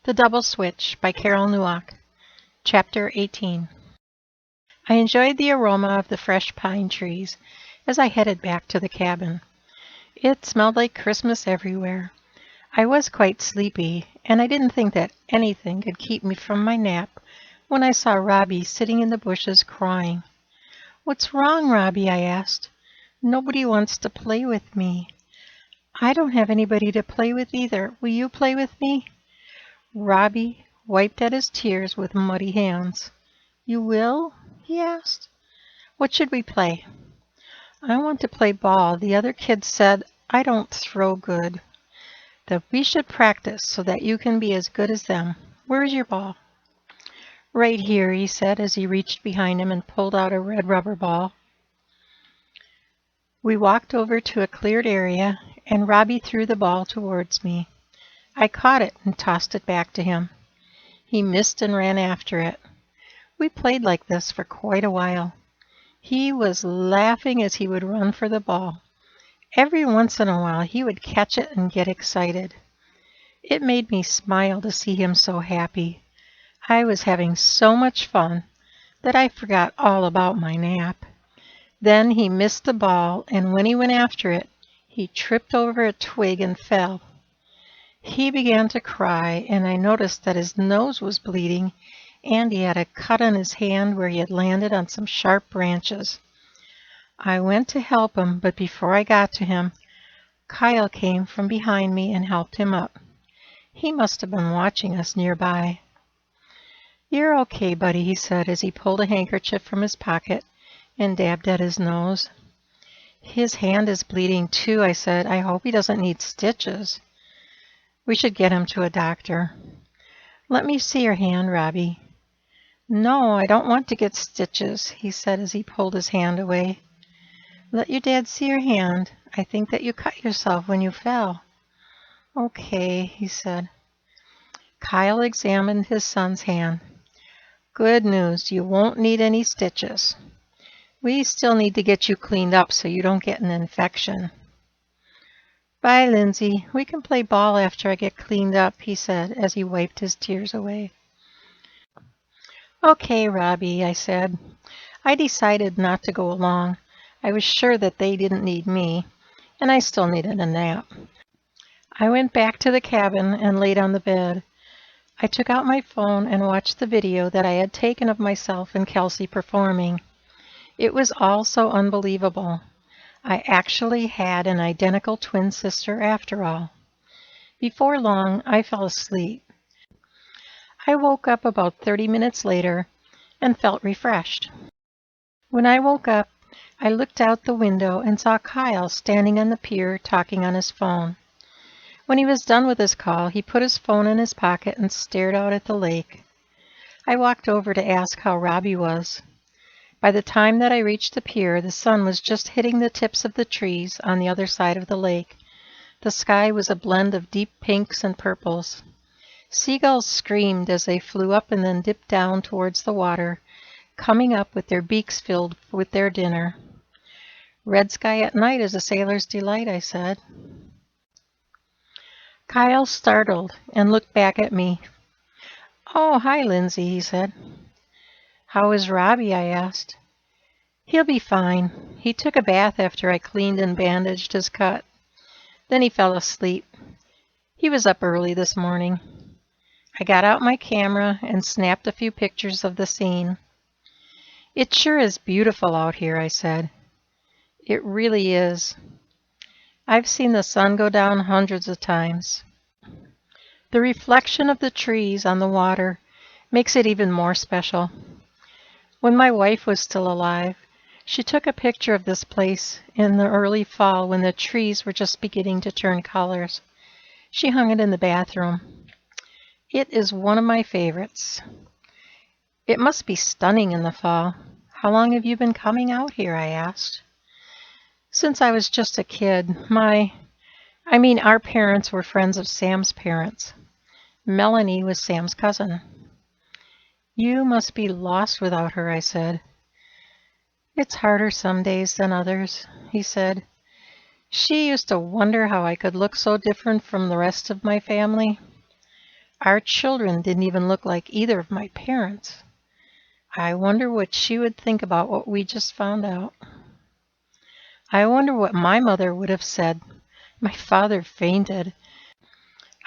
The Double Switch by Carole Neuok. Chapter 18. I enjoyed the aroma of the fresh pine trees as I headed back to the cabin. It smelled like Christmas everywhere. I was quite sleepy, and I didn't think that anything could keep me from my nap when I saw Robbie sitting in the bushes crying. "What's wrong, Robbie?" I asked. "Nobody wants to play with me." "I don't have anybody to play with either. Will you play with me?" Robbie wiped at his tears with muddy hands. "You will?" he asked. "What should we play?" "I want to play ball. The other kids said I don't throw good. That we should practice so that you can be as good as them. Where is your ball?" "Right here," he said as he reached behind him and pulled out a red rubber ball. We walked over to a cleared area, and Robbie threw the ball towards me. I caught it and tossed it back to him. He missed and ran after it. We played like this for quite a while. He was laughing as he would run for the ball. Every once in a while he would catch it and get excited. It made me smile to see him so happy. I was having so much fun that I forgot all about my nap. Then he missed the ball, and when he went after it, he tripped over a twig and fell. He began to cry, and I noticed that his nose was bleeding, and he had a cut on his hand where he had landed on some sharp branches. I went to help him, but before I got to him, Kyle came from behind me and helped him up. He must have been watching us nearby. "You're okay, buddy," he said as he pulled a handkerchief from his pocket and dabbed at his nose. "His hand is bleeding too," I said. "I hope he doesn't need stitches. We should get him to a doctor." "Let me see your hand, Robbie." "No, I don't want to get stitches," he said as he pulled his hand away. "Let your dad see your hand. I think that you cut yourself when you fell." "Okay," he said. Kyle examined his son's hand. "Good news, you won't need any stitches. We still need to get you cleaned up so you don't get an infection." "Bye, Lindsay. We can play ball after I get cleaned up," he said as he wiped his tears away. "Okay, Robbie," I said. I decided not to go along. I was sure that they didn't need me, and I still needed a nap. I went back to the cabin and laid on the bed. I took out my phone and watched the video that I had taken of myself and Kelsey performing. It was all so unbelievable. I actually had an identical twin sister after all. Before long, I fell asleep. I woke up about 30 minutes later and felt refreshed. When I woke up, I looked out the window and saw Kyle standing on the pier talking on his phone. When he was done with his call, he put his phone in his pocket and stared out at the lake. I walked over to ask how Robbie was. By the time that I reached the pier, the sun was just hitting the tips of the trees on the other side of the lake. The sky was a blend of deep pinks and purples. Seagulls screamed as they flew up and then dipped down towards the water, coming up with their beaks filled with their dinner. "Red sky at night is a sailor's delight," I said. Kyle startled and looked back at me. "Oh, hi, Lindsay," he said. "How is Robbie?" I asked. "He'll be fine. He took a bath after I cleaned and bandaged his cut. Then he fell asleep. He was up early this morning." I got out my camera and snapped a few pictures of the scene. "It sure is beautiful out here," I said. "It really is. I've seen the sun go down hundreds of times." The reflection of the trees on the water makes it even more special. When my wife was still alive, she took a picture of this place in the early fall when the trees were just beginning to turn colors. She hung it in the bathroom. It is one of my favorites. "It must be stunning in the fall. How long have you been coming out here?" I asked. "Since I was just a kid. Our parents were friends of Sam's parents. Melanie was Sam's cousin." "You must be lost without her," I said. "It's harder some days than others," he said. "She used to wonder how I could look so different from the rest of my family. Our children didn't even look like either of my parents. I wonder what she would think about what we just found out. I wonder what my mother would have said. My father fainted.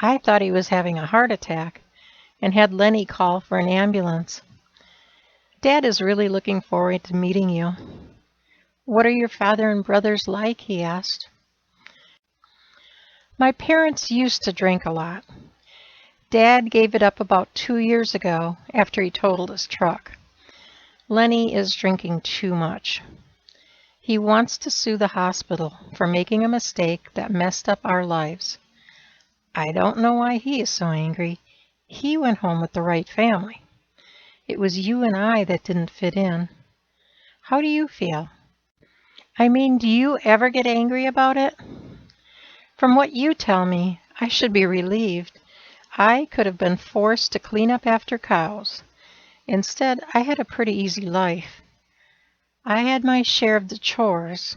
I thought he was having a heart attack and had Lenny call for an ambulance. Dad is really looking forward to meeting you. What are your father and brothers like? He asked. My parents used to drink a lot. Dad gave it up about 2 years ago after he totaled his truck. Lenny is drinking too much. He wants to sue the hospital for making a mistake that messed up our lives. I don't know why he is so angry. He went home with the right family. It was you and I that didn't fit in. How do you feel? I mean, do you ever get angry about it? From what you tell me, I should be relieved. I could have been forced to clean up after cows. Instead, I had a pretty easy life. I had my share of the chores.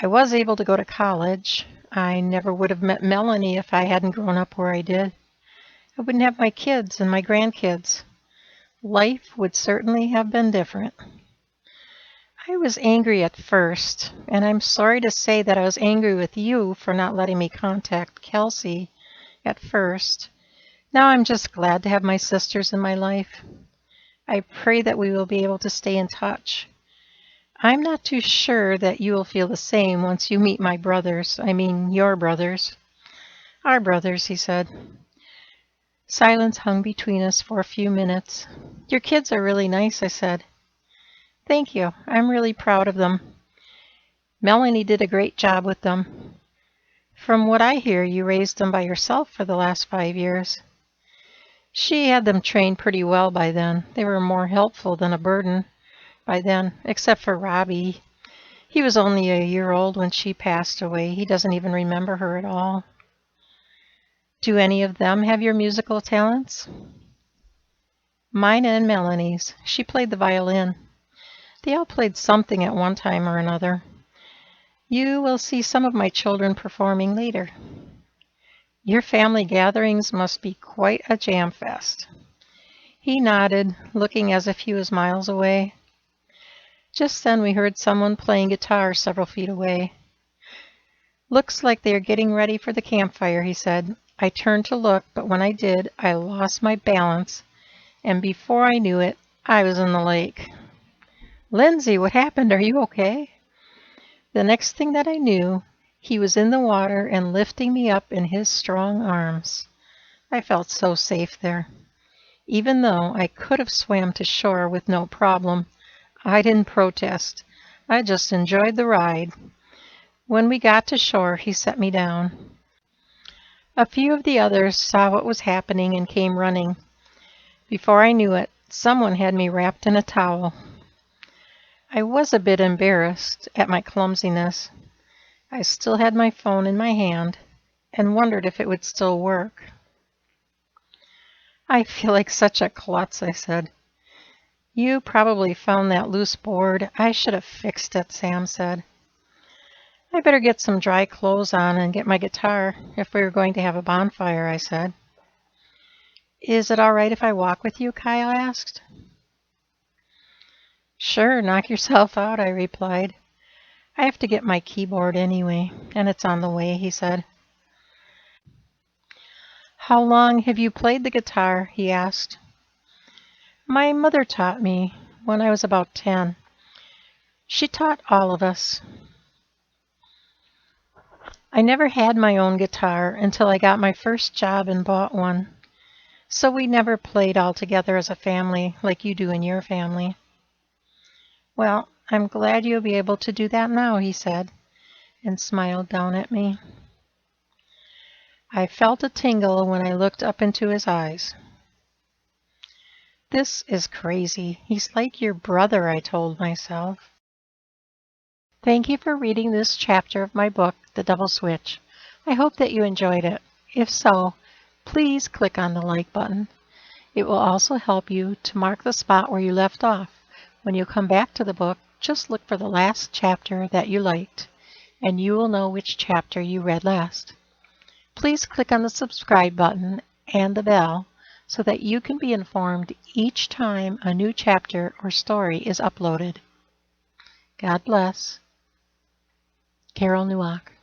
I was able to go to college. I never would have met Melanie if I hadn't grown up where I did. I wouldn't have my kids and my grandkids. Life would certainly have been different. I was angry at first, and I'm sorry to say that I was angry with you for not letting me contact Kelsey at first. Now I'm just glad to have my sisters in my life. I pray that we will be able to stay in touch. I'm not too sure that you will feel the same once you meet my brothers. I mean, your brothers. Our brothers, he said. Silence hung between us for a few minutes. Your kids are really nice, I said. Thank you. I'm really proud of them. Melanie did a great job with them. From what I hear, you raised them by yourself for the last 5 years. She had them trained pretty well by then. They were more helpful than a burden by then, except for Robbie. He was only a year old when she passed away. He doesn't even remember her at all. Do any of them have your musical talents? Mine and Melanie's. She played the violin. They all played something at one time or another. You will see some of my children performing later. Your family gatherings must be quite a jam fest. He nodded, looking as if he was miles away. Just then we heard someone playing guitar several feet away. Looks like they are getting ready for the campfire, he said. I turned to look, but when I did, I lost my balance, and before I knew it, I was in the lake. Lindsay, what happened? Are you okay? The next thing that I knew, he was in the water and lifting me up in his strong arms. I felt so safe there. Even though I could have swam to shore with no problem, I didn't protest. I just enjoyed the ride. When we got to shore, he set me down. A few of the others saw what was happening and came running. Before I knew it, someone had me wrapped in a towel. I was a bit embarrassed at my clumsiness. I still had my phone in my hand and wondered if it would still work. I feel like such a klutz, I said. You probably found that loose board. I should have fixed it, Sam said. I better get some dry clothes on and get my guitar if we were going to have a bonfire, I said. Is it all right if I walk with you? Kyle asked. Sure, knock yourself out, I replied. I have to get my keyboard anyway, and it's on the way, he said. How long have you played the guitar? He asked. My mother taught me when I was about 10. She taught all of us. I never had my own guitar until I got my first job and bought one. So we never played all together as a family like you do in your family. Well, I'm glad you'll be able to do that now, he said, and smiled down at me. I felt a tingle when I looked up into his eyes. This is crazy. He's like your brother, I told myself. Thank you for reading this chapter of my book, The Double Switch. I hope that you enjoyed it. If so, please click on the like button. It will also help you to mark the spot where you left off. When you come back to the book, just look for the last chapter that you liked, and you will know which chapter you read last. Please click on the subscribe button and the bell so that you can be informed each time a new chapter or story is uploaded. God bless. Carole, Neuok.